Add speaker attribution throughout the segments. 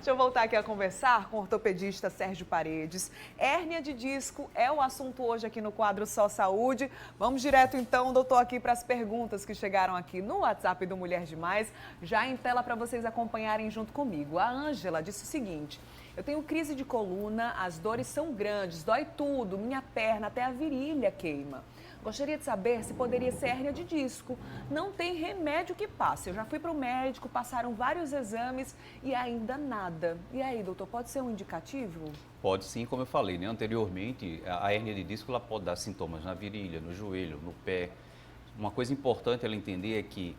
Speaker 1: Deixa eu voltar aqui a conversar com o ortopedista Sérgio Paredes. Hérnia de disco é o assunto hoje aqui no quadro Só Saúde. Vamos direto então, doutor, aqui para as perguntas que chegaram aqui no WhatsApp do Mulher Demais, já em tela para vocês acompanharem junto comigo. A Ângela disse o seguinte: eu tenho crise de coluna, as dores são grandes, dói tudo, minha perna até a virilha queima. Gostaria de saber se poderia ser hérnia de disco. Não tem remédio que passe. Eu já fui para o médico, passaram vários exames e ainda nada. E aí, doutor, pode ser um indicativo?
Speaker 2: Pode sim, como eu falei, né, anteriormente, a hérnia de disco ela pode dar sintomas na virilha, no joelho, no pé. Uma coisa importante ela entender é que,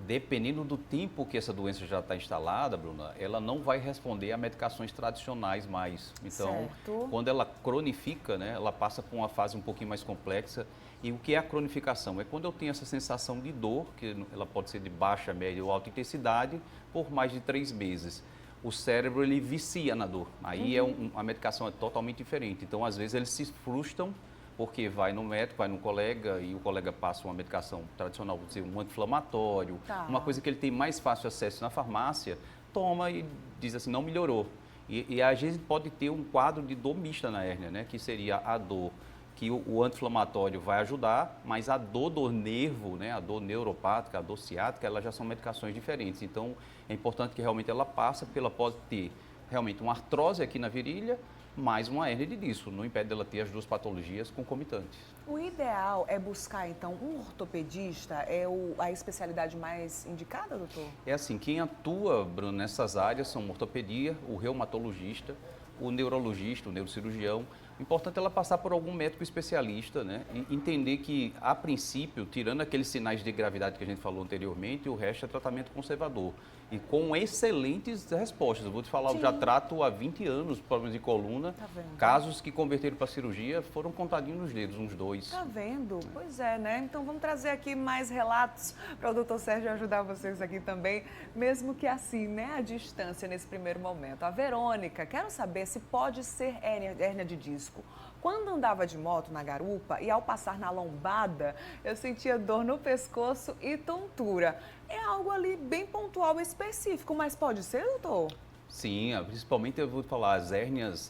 Speaker 2: dependendo do tempo que essa doença já está instalada, Bruna, ela não vai responder a medicações tradicionais mais. Então,
Speaker 1: Certo.
Speaker 2: quando ela cronifica, né, ela passa por uma fase um pouquinho mais complexa. E o que é a cronificação? É quando eu tenho essa sensação de dor, que ela pode ser de baixa, média ou alta intensidade, por mais de 3 meses. O cérebro ele vicia na dor. Aí a medicação é totalmente diferente. Então, às vezes, eles se frustram porque vai no médico, vai no colega e o colega passa uma medicação tradicional, vou dizer, um anti-inflamatório,
Speaker 1: Tá.
Speaker 2: uma coisa que ele tem mais fácil acesso na farmácia, toma e diz assim, não melhorou. E a gente pode ter um quadro de dor mista na hérnia, né? Que seria a dor que o anti-inflamatório vai ajudar, mas a dor do nervo, né, a dor neuropática, a dor ciática, elas já são medicações diferentes. Então, é importante que realmente ela passe, porque ela pode ter realmente uma artrose aqui na virilha, mais uma hérnia de disco. Não impede dela ter as duas patologias concomitantes.
Speaker 1: O ideal é buscar, então, um ortopedista? É a especialidade mais indicada, doutor?
Speaker 2: É assim, quem atua, Bruno, nessas áreas são o ortopedia, o reumatologista, o neurologista, o neurocirurgião. O importante é ela passar por algum médico especialista, né? E entender que, a princípio, tirando aqueles sinais de gravidade que a gente falou anteriormente, o resto é tratamento conservador. E com excelentes respostas. Eu vou te falar, eu já
Speaker 1: Sim.
Speaker 2: trato há 20 anos problemas de coluna.
Speaker 1: Tá vendo?
Speaker 2: Casos que converteram para cirurgia foram contadinhos nos dedos, uns 2.
Speaker 1: Tá vendo? Pois é, né? Então vamos trazer aqui mais relatos para o doutor Sérgio ajudar vocês aqui também, mesmo que assim, né? À distância nesse primeiro momento. A Verônica, quero saber se pode ser hérnia de disco. Quando andava de moto na garupa e ao passar na lombada, eu sentia dor no pescoço e tontura. É algo ali bem pontual e específico, mas pode ser, doutor?
Speaker 2: Sim, principalmente eu vou falar, as hérnias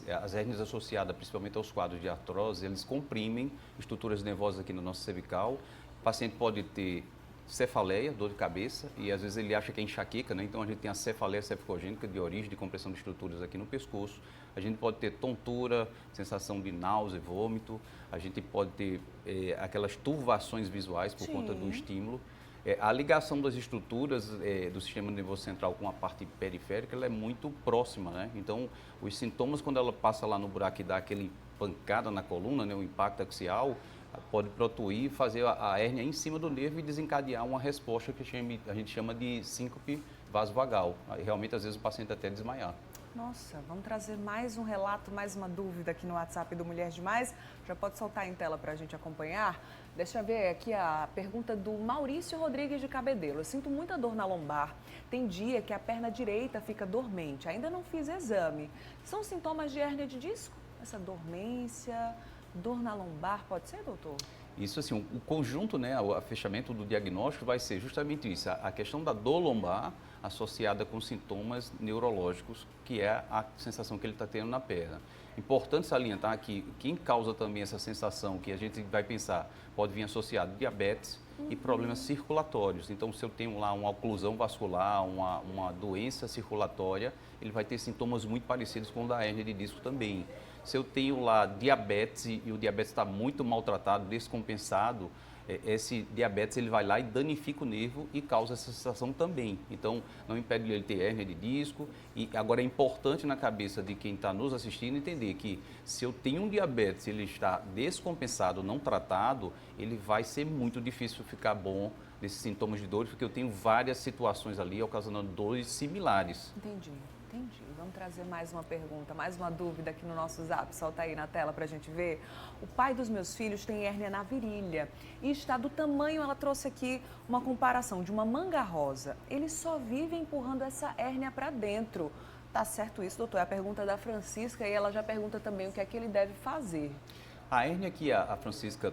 Speaker 2: associadas principalmente aos quadros de artrose, eles comprimem estruturas nervosas aqui no nosso cervical. O paciente pode ter cefaleia, dor de cabeça, e às vezes ele acha que é enxaqueca, né? Então a gente tem a cefaleia cefalogênica de origem de compressão de estruturas aqui no pescoço. A gente pode ter tontura, sensação de náusea, vômito. A gente pode ter aquelas turvações visuais por conta do
Speaker 1: Sim.
Speaker 2: estímulo. A ligação das estruturas do sistema nervoso central com a parte periférica ela é muito próxima, né? Então, os sintomas, quando ela passa lá no buraco e dá aquele pancada na coluna, né, o impacto axial, pode protuir, fazer a hérnia em cima do nervo e desencadear uma resposta que a gente chama de síncope vasovagal. Aí, realmente, às vezes, o paciente até desmaiar.
Speaker 1: Nossa, vamos trazer mais um relato, mais uma dúvida aqui no WhatsApp do Mulher Demais. Já pode soltar em tela para a gente acompanhar. Deixa eu ver aqui a pergunta do Maurício Rodrigues de Cabedelo. Eu sinto muita dor na lombar. Tem dia que a perna direita fica dormente. Ainda não fiz exame. São sintomas de hérnia de disco? Essa dormência, dor na lombar, pode ser, doutor?
Speaker 2: Isso assim, o conjunto, né, o fechamento do diagnóstico vai ser justamente isso, a questão da dor lombar associada com sintomas neurológicos, que é a sensação que ele está tendo na perna. Importante salientar que quem causa também essa sensação, que a gente vai pensar, pode vir associado a diabetes e problemas circulatórios. Então, se eu tenho lá uma oclusão vascular, uma doença circulatória, ele vai ter sintomas muito parecidos com o da hérnia de disco também. Se eu tenho lá diabetes e o diabetes está muito maltratado, descompensado, esse diabetes ele vai lá e danifica o nervo e causa essa sensação também. Então, não impede ele ter hérnia de disco. E agora é importante na cabeça de quem está nos assistindo entender que se eu tenho um diabetes e ele está descompensado, não tratado, ele vai ser muito difícil ficar bom desses sintomas de dor, porque eu tenho várias situações ali ocasionando dores similares.
Speaker 1: Entendi. Vamos trazer mais uma pergunta, mais uma dúvida aqui no nosso Zap. Solta aí na tela para a gente ver. O pai dos meus filhos tem hérnia na virilha e está do tamanho, ela trouxe aqui uma comparação de uma manga rosa. Ele só vive empurrando essa hérnia para dentro. Tá certo isso, doutor? É a pergunta da Francisca e ela já pergunta também o que é que ele deve fazer.
Speaker 2: A hérnia que a Francisca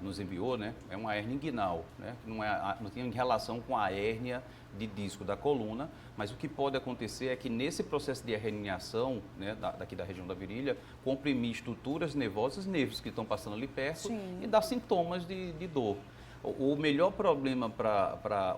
Speaker 2: nos enviou, né, é uma hérnia inguinal, né, não tem relação com a hérnia de disco da coluna, mas o que pode acontecer é que nesse processo de herniação, né, daqui da região da virilha, comprimir estruturas nervosas, nervos que estão passando ali perto. Sim. E dar sintomas de dor. O melhor problema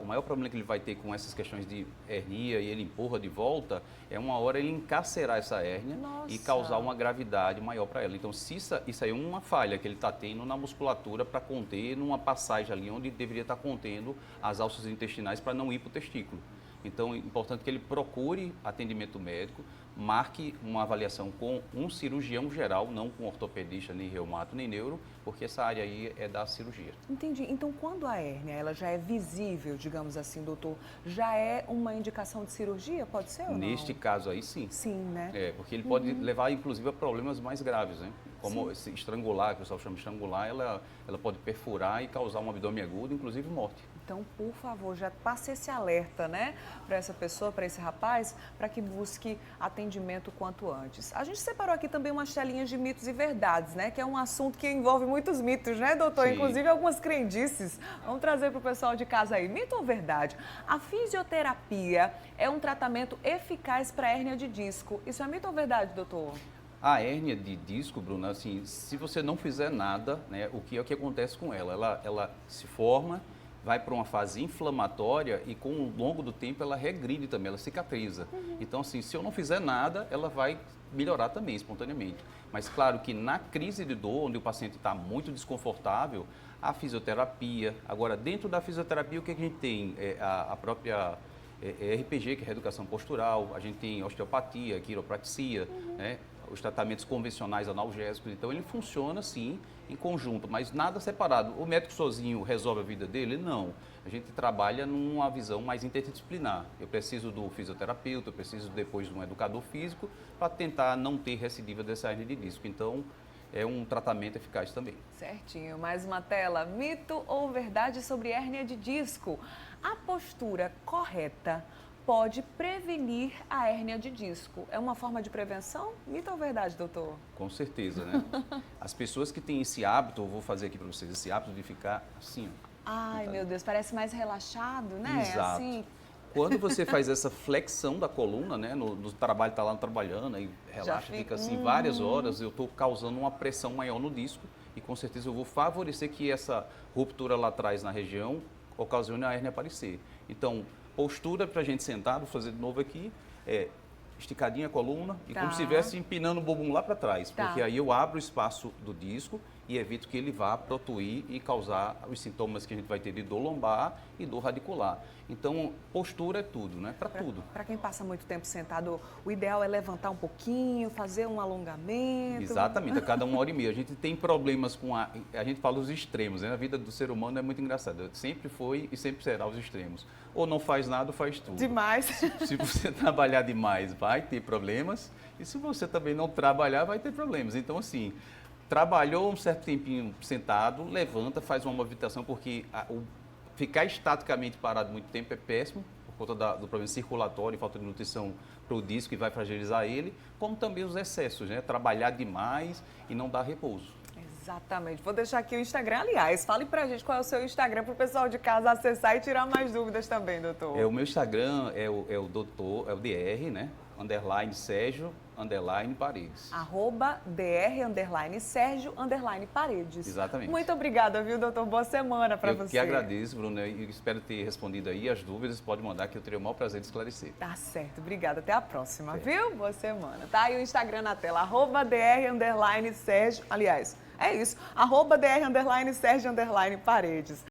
Speaker 2: o maior problema que ele vai ter com essas questões de hernia e ele empurra de volta é uma hora ele encarcerar essa hérnia. Nossa. E causar uma gravidade maior para ela. Então, se isso aí é uma falha que ele está tendo na musculatura para conter numa passagem ali onde deveria estar contendo as alças intestinais para não ir para o testículo. Então, é importante que ele procure atendimento médico, marque uma avaliação com um cirurgião geral, não com ortopedista, nem reumato, nem neuro, porque essa área aí é da cirurgia.
Speaker 1: Entendi. Então, quando a hérnia ela já é visível, digamos assim, doutor, já é uma indicação de cirurgia, pode ser ou não?
Speaker 2: Neste caso aí, sim.
Speaker 1: Sim, né?
Speaker 2: Porque ele pode levar, inclusive, a problemas mais graves, né? Como esse estrangular, que o pessoal chama de estrangular, ela pode perfurar e causar um abdômen agudo, inclusive morte.
Speaker 1: Então, por favor, já passe esse alerta, né, para essa pessoa, para esse rapaz, para que busque atendimento quanto antes. A gente separou aqui também umas telinhas de mitos e verdades, né, que é um assunto que envolve muitos mitos, né, doutor? Sim. Inclusive algumas crendices. Vamos trazer para o pessoal de casa aí. Mito ou verdade? A fisioterapia é um tratamento eficaz para hérnia de disco. Isso é mito ou verdade, doutor?
Speaker 2: A hérnia de disco, Bruna, assim, se você não fizer nada, né, o que acontece com ela? Ela se forma, vai para uma fase inflamatória e com o longo do tempo ela regride também, ela cicatriza. Então, assim, se eu não fizer nada, ela vai melhorar também espontaneamente. Mas claro que na crise de dor, onde o paciente está muito desconfortável, a fisioterapia. Agora, dentro da fisioterapia, o que a gente tem? A própria RPG, que é a reeducação postural, a gente tem osteopatia, quiropraxia, né? Os tratamentos convencionais analgésicos. Então, ele funciona, sim, em conjunto, mas nada separado. O médico sozinho resolve a vida dele? Não. A gente trabalha numa visão mais interdisciplinar. Eu preciso do fisioterapeuta, eu preciso depois de um educador físico para tentar não ter recidiva dessa hérnia de disco. Então, é um tratamento eficaz também.
Speaker 1: Certinho. Mais uma tela. Mito ou verdade sobre hérnia de disco? A postura correta pode prevenir a hérnia de disco. É uma forma de prevenção? Mito ou verdade, doutor?
Speaker 2: Com certeza, né? As pessoas que têm esse hábito, eu vou fazer aqui para vocês, esse hábito de ficar assim, ó.
Speaker 1: Ai, meu Deus, parece mais relaxado, né?
Speaker 2: Exato.
Speaker 1: Assim.
Speaker 2: Quando você faz essa flexão da coluna, né? No trabalho, está lá trabalhando, aí relaxa, fica assim várias horas, eu estou causando uma pressão maior no disco e com certeza eu vou favorecer que essa ruptura lá atrás na região ocasione a hérnia aparecer. Então, postura para a gente sentar, vou fazer de novo aqui, esticadinha a coluna e como se estivesse empinando o bumbum lá para trás, porque aí eu abro o espaço do disco e evito que ele vá protuir e causar os sintomas que a gente vai ter de dor lombar e dor radicular. Então, postura é tudo, né? Para tudo.
Speaker 1: Para quem passa muito tempo sentado, o ideal é levantar um pouquinho, fazer um alongamento.
Speaker 2: Exatamente, a cada 1h30. A gente tem problemas com a gente fala os extremos, né? A vida do ser humano é muito engraçada. Sempre foi e sempre será os extremos. Ou não faz nada ou faz tudo.
Speaker 1: Demais.
Speaker 2: Se você trabalhar demais, vai ter problemas. E se você também não trabalhar, vai ter problemas. Então, assim, trabalhou um certo tempinho sentado, levanta, faz uma movimentação, porque ficar estaticamente parado muito tempo é péssimo, por conta do problema circulatório e falta de nutrição para o disco e vai fragilizar ele, como também os excessos, né? Trabalhar demais e não dar repouso.
Speaker 1: Exatamente. Vou deixar aqui o Instagram. Aliás, fale pra gente qual é o seu Instagram para o pessoal de casa acessar e tirar mais dúvidas também, doutor.
Speaker 2: O meu Instagram é o DR, né? _ Sérgio _ Paredes.
Speaker 1: @dr_ Sérgio _ Paredes.
Speaker 2: Exatamente.
Speaker 1: Muito obrigada, viu, doutor? Boa semana para você.
Speaker 2: Eu que agradeço, Bruna, e espero ter respondido aí as dúvidas. Pode mandar que eu terei o maior prazer de esclarecer.
Speaker 1: Tá certo. Obrigada. Até a próxima, viu? Boa semana. Tá aí o Instagram na tela, @dr_ Sérgio. Aliás, é isso, @dr_ Sérgio _ Paredes.